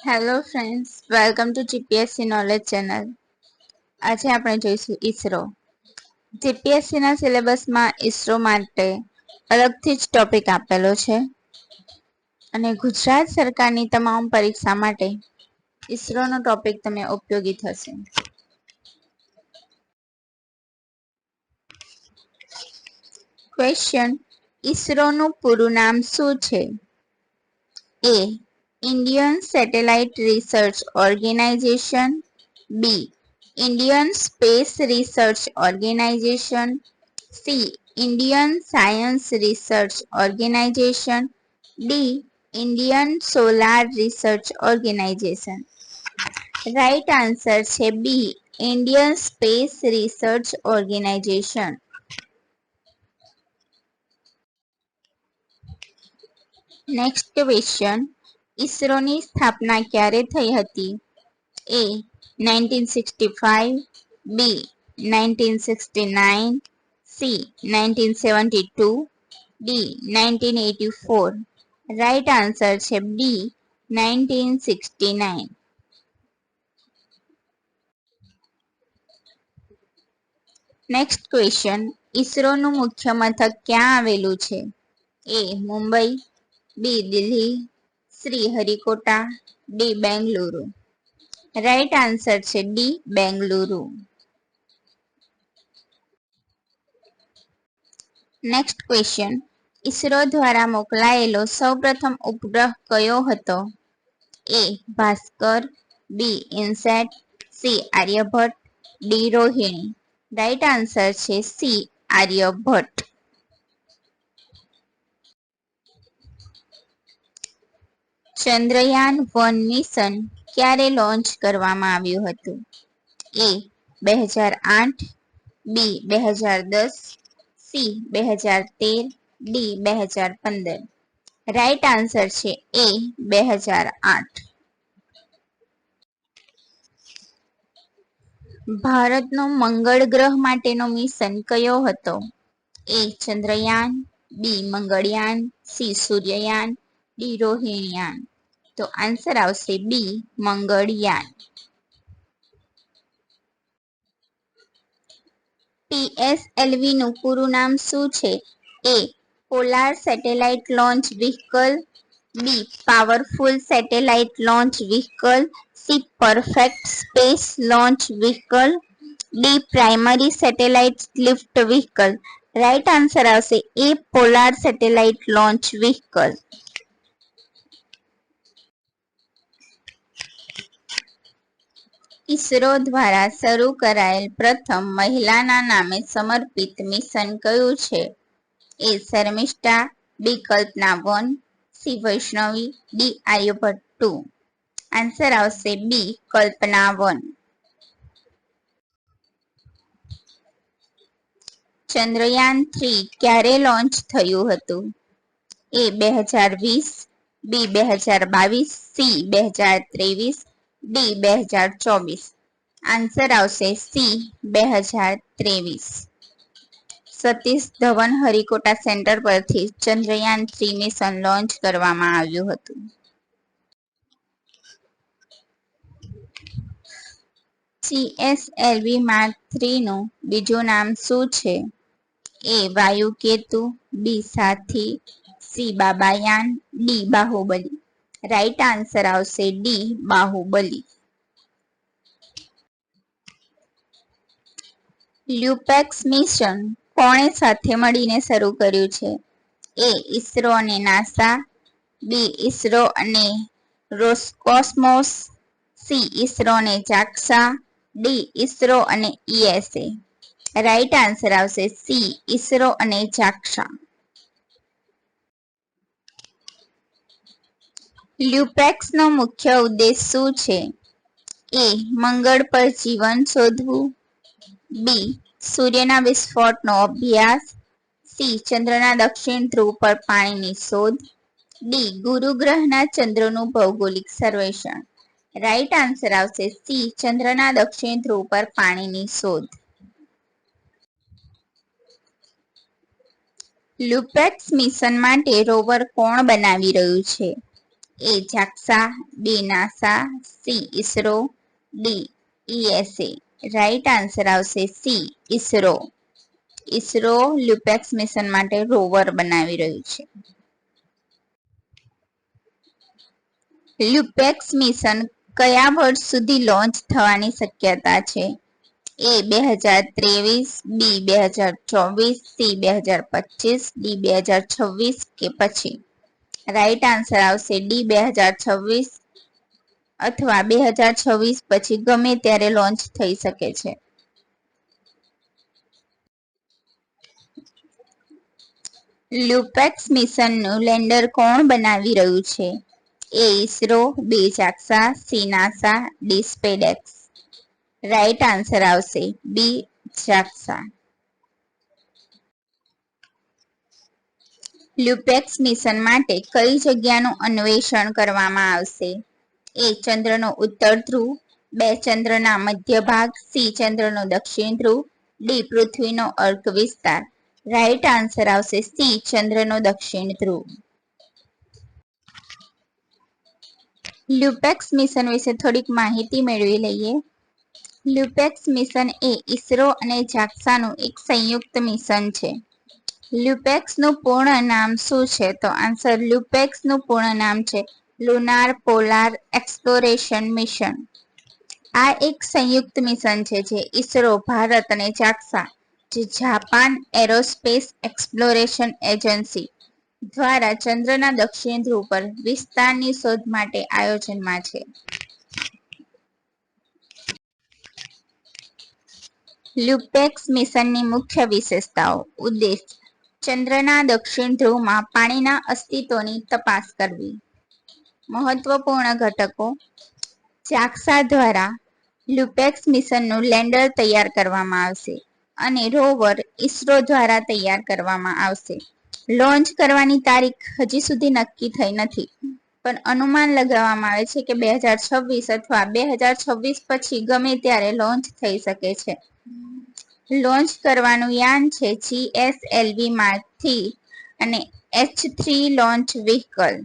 Hello friends, welcome to GPSC knowledge channel. આજે આપણે જોઈશું ઈસરો. જીપીએસસીના સિલેબસમાં ઈસરો માટે અલગથી જ ટોપિક આપેલો છે અને ગુજરાત સરકારની તમામ પરીક્ષા માટે ઈસરોનો ટોપિક તમને ઉપયોગી થશે. ક્વેશ્ચન: ઈસરોનું પૂરું નામ શું છે? A. Indian Satellite Research Organization. B. Indian Space Research Organization. C. Indian Science Research Organization. D. Indian Solar Research Organization. Right answer છે B. Indian Space Research Organization. Next question: ઈસરોની સ્થાપના ક્યારે થઈ હતી? A. 1965. B. 1969. C. 1972. D. 1984. Right answer છે B. 1969. Next question: ઈસરોનું મુખ્ય મથક ક્યાં આવેલું છે? A. Mumbai. B. Delhi. C. Harikota. D. Bengaluru. Right answer છે D. Bengaluru. Next question: ISRO દ્વારા મોકલાયેલો સૌપ્રથમ ઉપગ્રહ કયો હતો? A. Bhaskar. B. INSAT. C. Aryabhata. D. Rohini. Right answer છે C. આર્યભટ્ટ. ચંદ્રયાન-1 મિશન ક્યારે લોન્ચ કરવામાં આવ્યું હતું? A. 2008. B. 2010. C. 2013. D. 2015. Right answer છે A. 2008. ભારતનો મંગળ ગ્રહ માટેનો મિશન કયો હતો? A. Chandrayaan. B. Mangalyaan. C. સૂર્યયાન. D. રોહિણીયાન. તો આન્સર આવશે B. મંગળયાન. PSLV નું પૂરું નામ શું છે? A. Polar satellite launch vehicle. B. Powerful satellite launch vehicle. C. Perfect space launch vehicle. D. Primary satellite lift vehicle. Right answer આવશે A. Polar satellite launch vehicle. ISRO દ્વારા શરૂ કરાયેલ પ્રથમ મહિલાના નામે સમર્પિત મિશન કયું છે? A. Sharmishtha. B. Kalpana. C. Vaishnavi. D. Aryabhata 2. Answer આવશે B. કલ્પના-1. ચંદ્રયાન-3 ક્યારે લોન્ચ થયું હતું? A. 2020. B. 2022. C. 2023. D. 2024. Answer આવશે C. 2023. સતીશ ધવન હરિકોટા સેન્ટર પરથી ચંદ્રયાન-3 મિશન લોન્ચ કરવામાં આવ્યું હતું. GSLV માર્ક 3 નું બીજું નામ શું છે? A. વાયુકેતુ. B. સાથી. C. બાબાયાન. D. Baahubali. Right answer આવશે D. બાહુબલી. લ્યુપેક્સ મિશન કોણે સાથે મળીને શરૂ કર્યું છે? A. ઈસરો અને નાસા. B. ઈસરો અને રોસકોસ્મોસ. C. ઈસરો અને જાક્સા. D. ઈસરો અને ESA. રાઈટ આન્સર આવશે C. ઈસરો અને જાક્સા. લ્યુપેક્સ નો મુખ્ય ઉદ્દેશ શું છે? A. મંગળ પર જીવન શોધવું. B. સૂર્યના વિસ્ફોટનો અભ્યાસ. C. ચંદ્રના દક્ષિણ ધ્રુવ પર પાણીની શોધ. D. ગુરુ ગ્રહના ચંદ્રનું ભૌગોલિક સર્વેક્ષણ. રાઈટ આન્સર આવશે C. ચંદ્રના દક્ષિણ ધ્રુવ પર પાણીની શોધ. લ્યુપેક્સ મિશન માટે રોવર કોણ બનાવી રહ્યું છે? A JAXA, B NASA, C ISRO, D ESA. Right answer આવશે C ISRO. ISRO Lupex mission માટે રોવર બનાવી રહ્યું છે. લ્યુપેક્સ મિશન કયા વર્ષ સુધી લોન્ચ થવાની શક્યતા છે? એ 2023, બી 2024, સી 2025, ડી 2026 કે પછી? રાઈટ આન્સર આવશે ડી 2026 અથવા 2026 પછી ગમે ત્યારે લોન્ચ થઈ શકે છે. લ્યુપેક્સ મિશનનું લેન્ડર કોણ બનાવી રહ્યું છે? A ISRO, B JAXA, C NASA, D SpaceX. Right answer આવશે બી જાક્સા. લ્યુપેક્સ મિશન માટે કઈ જગ્યાનું અન્વેષણ કરવામાં આવશે? એ ચંદ્રનો ઉત્તર ધ્રુવ, બે ચંદ્રના મધ્ય ભાગ, સી ચંદ્રનો દક્ષિણ ધ્રુવ, ડી પૃથ્વીનો અર્ક વિસ્તાર. રાઈટ આન્સર આવશે સી ચંદ્રનો દક્ષિણ ધ્રુવ. લ્યુપેક્સ મિશન વિશે થોડીક માહિતી મેળવી લઈએ. લ્યુપેક્સ મિશન એ ઈસરો અને જાક્સાનું એક સંયુક્ત મિશન છે. લ્યુપેક્સનું પૂર્ણ નામ શું છે? તો આન્સર લ્યુપેક્સનું પૂર્ણ નામ છે લુનાર પોલાર એક્સપ્લોરેશન મિશન. આ એક સંયુક્ત મિશન છે જે ઈસરો, ભારત અને જાક્સા, જે જાપાન એરોસ્પેસ એક્સપ્લોરેશન એજન્સી દ્વારા ચંદ્રના દક્ષિણ ધ્રુવ પર વિસ્તારની શોધ માટે આયોજનમાં છે. લ્યુપેક્સ મિશનની મુખ્ય વિશેષતાઓ. ઉદ્દેશ: ચંદ્રના દક્ષિણ ધ્રુવમાં પાણીના અસ્તિત્વની તપાસ કરવી. મહત્વપૂર્ણ ઘટકો. જાક્સા દ્વારા લ્યુપેક્સ મિશનનું લેન્ડર તૈયાર કરવામાં આવશે અને રોવર ઈસરો દ્વારા તૈયાર કરવામાં આવશે. લોન્ચ કરવાની તારીખ હજી સુધી નક્કી થઈ નથી, પણ અનુમાન લગાવવામાં આવે છે કે 2026 અથવા 2026 પછી ગમે ત્યારે લોન્ચ થઈ શકે છે. લોન્ચ કરવાનું યાન છે જીએસએલવી માર્ક 3 અને H3 લોન્ચ વ્હીકલ.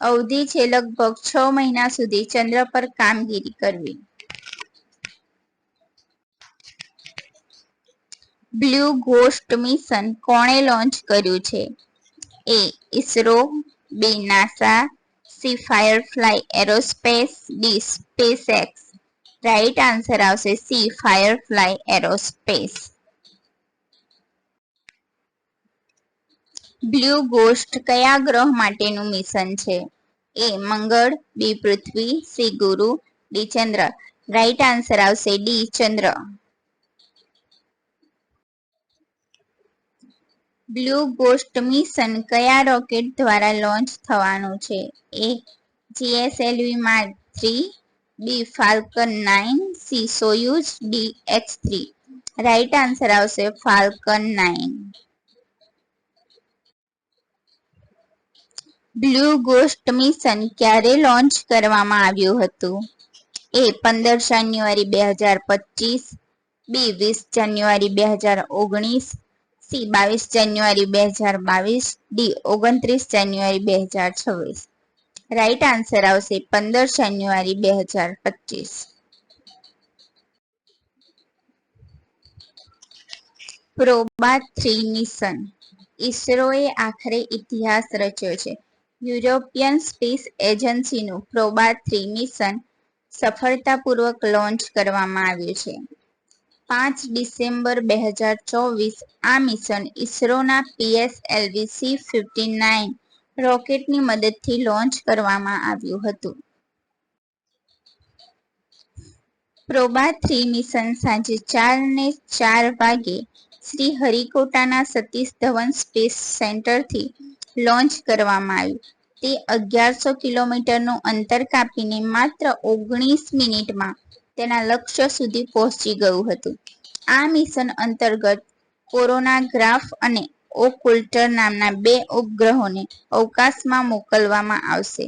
અવધિ છે લગભગ 6 મહિના સુધી ચંદ્ર પર કામગીરી કરવી. બ્લુ ગોસ્ટ મિશન કોણે લોન્ચ કર્યું છે? A ISRO, B NASA, C Firefly Aerospace, D SpaceX. Right answer આવશે C Firefly Aerospace. Blue ghost કયા ગ્રહ માટેનું મિશન છે? એ મંગળ, બી પૃથ્વી, સી ગુરુ, ડી ચંદ્ર. રાઈટ આન્સર આવશે ડી ચંદ્ર. બ્લુ ગોસ્ટ મિશન કયા રોકેટ દ્વારા લોન્ચ થવાનું છે? A GSLV Mark 3, B Falcon 9, C Soyuz, D H3. Right answer આવશે ફાલ્કન 9. બ્લુ ગોસ્ટ મિશન ક્યારે લોન્ચ કરવામાં આવ્યું હતું? એ 15 જાન્યુઆરી 2025, બી 20 જાન્યુઆરી 2019, સી 22 જાન્યુઆરી 2022, ડી 29 જાન્યુઆરી 2026. રાઈટ આન્સર આવશે 15 જાન્યુઆરી 2025. પ્રોબાટ 3 મિશન. ઈસરોએ આખરે ઇતિહાસ રચ્યો છે. યુરોપિયન સ્પેસ એજન્સીનું પ્રોબાટ 3 મિશન સફળતાપૂર્વક લોન્ચ કરવામાં આવ્યું છે. 5 ડિસેમ્બર 2024 આ મિશન ઈસરોના PSLV C-59 રોકેટની મદદથી લોન્ચ કરવામાં આવ્યું હતું. પ્રોબાટ 3 મિશન સાંજે 4:04 વાગે શ્રીહરિકોટાના સતીશ ધવન સ્પેસ સેન્ટરથી લોન્ચ કરવામાં આવ્યું. તે 1100 કિલોમીટરનું અંતર કાપીને માત્ર 19 મિનિટમાં તેના લક્ષ્ય સુધી પહોંચી ગયું હતું. આ મિશન અંતર્ગત કોરોનાગ્રાફ અને ઓકુલ્ટર નામના 2 ઉપગ્રહોને અવકાશમાં મોકલવામાં આવશે.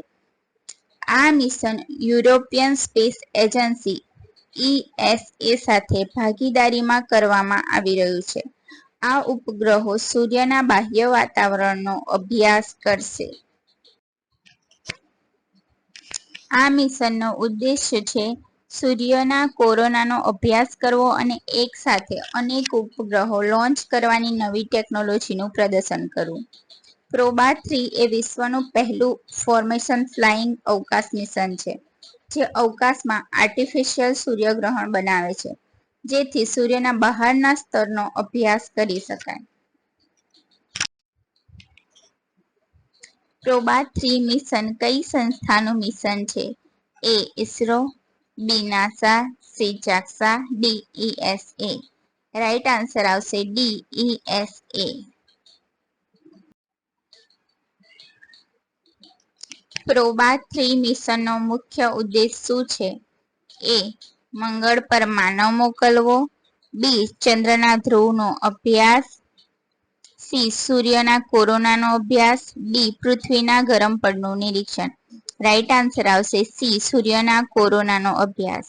આ mission European space agency ESA સાથે ભાગીદારીમાં કરવામાં આવી રહ્યું છે. આ ઉપગ્રહો સૂર્યના બાહ્ય વાતાવરણનો અભ્યાસ કરશે. આ મિશનનો ઉદ્દેશ્ય છે સૂર્યના કોરોનાનો અભ્યાસ કરવો અને એક સાથે અનેક ઉપગ્રહો લોન્ચ કરવાની નવી ટેકનોલોજીનું પ્રદર્શન કરવું. પ્રોબા-3 એ વિશ્વનું પહેલું ફોર્મેશન ફ્લાઇંગ અવકાશ મિશન છે, જે અવકાશમાં આર્ટિફિશિયલ સૂર્યગ્રહણ બનાવે છે, જેથી સૂર્યના બહારના સ્તરનો અભ્યાસ કરી શકાય. પ્રોબા-3 મિશન કઈ સંસ્થાનું મિશન છે? A. ISRO, B. NASA, C. JAXA, D. ESA. Right answer આવશે ડી. ઈએસએ. પ્રોબા-3 મિશનનો મુખ્ય ઉદ્દેશ શું છે? એ. મંગળ પર માનવ મોકલવો, બી. ચંદ્રના ધ્રુવનો અભ્યાસ, સી. સૂર્યના કોરોનાનો અભ્યાસ, ડી. પૃથ્વીના ગરમ પડનું નિરીક્ષણ. રાઈટ આન્સર આવશે સી. સૂર્યના કોરોનાનો અભ્યાસ.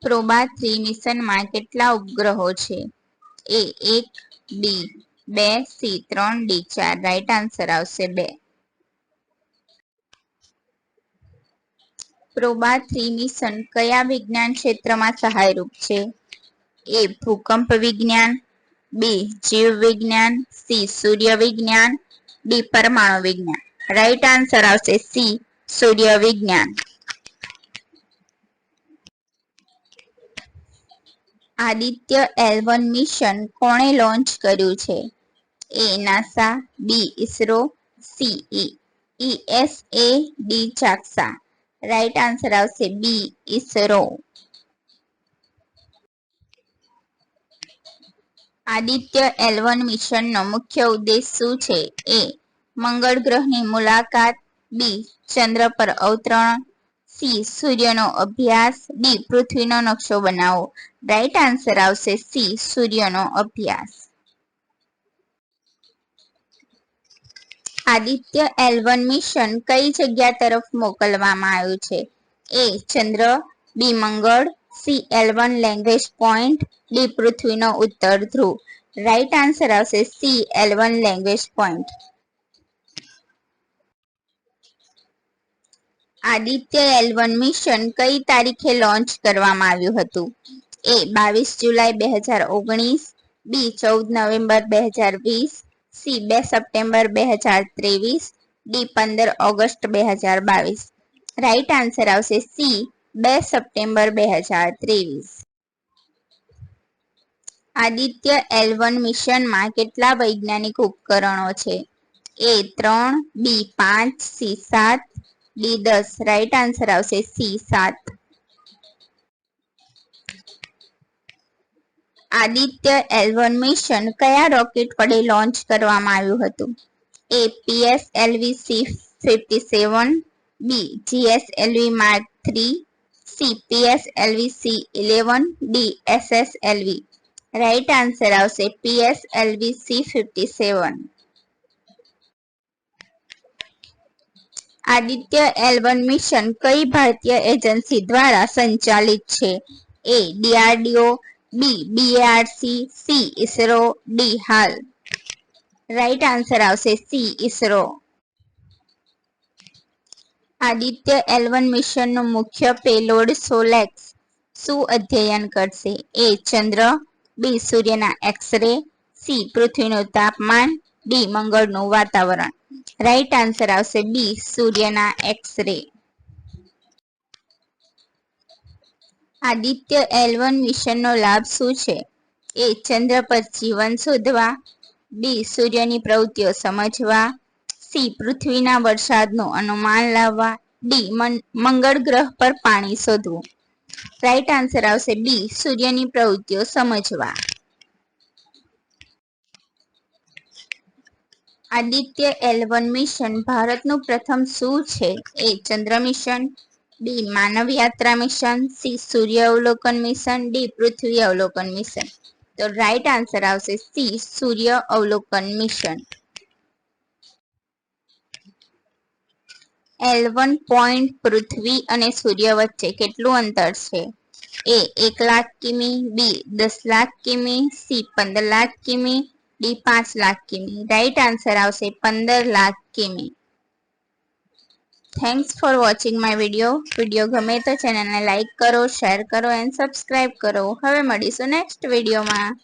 પ્રોબા-3 મિશનમાં કેટલા ઉપગ્રહો છે? એ. 1, બી. 2, સી. 3, ડી. 4. રાઈટ આન્સર આવશે 2. પ્રોબા-3 મિશન કયા વિજ્ઞાન ક્ષેત્રમાં સહાયરૂપ છે? એ. ભૂકંપ વિજ્ઞાન, બી. જીવ વિજ્ઞાન, સી. સૂર્ય વિજ્ઞાન, ડી. પરમાણુ વિજ્ઞાન. રાઈટ આન્સર આવશે સી. સૂર્ય વિજ્ઞાન. આદિત્ય L1 મિશન કોણે લોન્ચ કર્યું છે? A. NASA, B. ISRO, C. ESA, D. JAXA. Right answer આવશે બી. ઇસરો. આદિત્ય L1 મિશનનો મુખ્ય ઉદ્દેશ શું છે? એ. મંગળ ગ્રહની મુલાકાત, બી. ચંદ્ર પર અવતરણ, સી. સૂર્યનો અભ્યાસ, ડી. પૃથ્વીનો નકશો બનાવવો. રાઈટ આન્સર આવશે સી. સૂર્યનો અભ્યાસ. આદિત્ય L1 મિશન કઈ જગ્યા તરફ મોકલવામાં આવ્યું છે? એ. ચંદ્ર, બી. મંગળ, C. L1 language point, D. પૃથ્વીનો ઉત્તર ધ્રુવ. રાઈટ આન્સર આવશે C. L1 language point. Aditya L1 mission કઈ તારીખે લોન્ચ કરવામાં આવ્યું હતું? એ. 22 જુલાઈ 2019, B. 14 November 2020, C. 2 September 2023, D. 15 August 2022. Right answer આવશે સી. 2 સપ્ટેમ્બર 2023. આદિત્ય L1 મિશનમાં કેટલા વૈજ્ઞાનિક ઉપકરણો છે? A. 3, B. 5, C. 7, D. 10. Right answer આવશે સી. 7. આદિત્ય L1 મિશન કયા રોકેટ વડે લોન્ચ કરવામાં આવ્યું હતું? એ. PSLV-C-57, બી. GSLV Mark 3, C. PSLV-C-11, D. SSLV. Right answer આવશે PSLV-C-57. આદિત્ય L1 મિશન કઈ ભારતીય એજન્સી દ્વારા સંચાલિત છે? A. DRDO, B. BARC, C. ISRO, D. હાલ. રાઈટ આન્સર આવશે સી. ઇસરો. આદિત્ય L1 મિશનનું મુખ્ય પેલોડ સોલેક્સ શું અધ્યયન કરશે? એ. ચંદ્ર, બી. સૂર્યના એક્સ-રે, સી. પૃથ્વીનું તાપમાન, ડી. મંગળનું વાતાવરણ. રાઈટ આન્સર આવશે બી. સૂર્યના એક્સ-રે. આદિત્ય L1 મિશનનો લાભ શું છે? એ. ચંદ્ર પર જીવન શોધવા, બી. સૂર્યની પ્રવૃત્તિઓ સમજવા, સી. પૃથ્વીના વરસાદનું અનુમાન લાવવા, ડી. મંગળ ગ્રહ પર પાણી શોધવું. રાઈટ આન્સર આવશે બી. સૂર્યની પ્રવૃત્તિઓ સમજવા. આદિત્ય L1 મિશન ભારતનું પ્રથમ શું છે? એ. ચંદ્ર મિશન, બી. માનવ યાત્રા મિશન, સી. સૂર્ય અવલોકન મિશન, ડી. પૃથ્વી અવલોકન મિશન. તો રાઈટ આન્સર આવશે સી. સૂર્ય અવલોકન મિશન. L1 પોઈન્ટ પૃથ્વી અને સૂર્ય વચ્ચે કેટલું અંતર છે? એ. 1 લાખ કિમી, બી. 10 લાખ કિમી, સી. 15 લાખ કિમી, ડી. 5 લાખ કિમી. રાઈટ આન્સર આવશે 15 લાખ કિમી. Thanks for watching my video ગમે તો ચેનલને લાઈક કરો, શેર કરો એન્ડ સબસ્ક્રાઇબ કરો. હવે મળીશું નેક્સ્ટ વિડીયોમાં.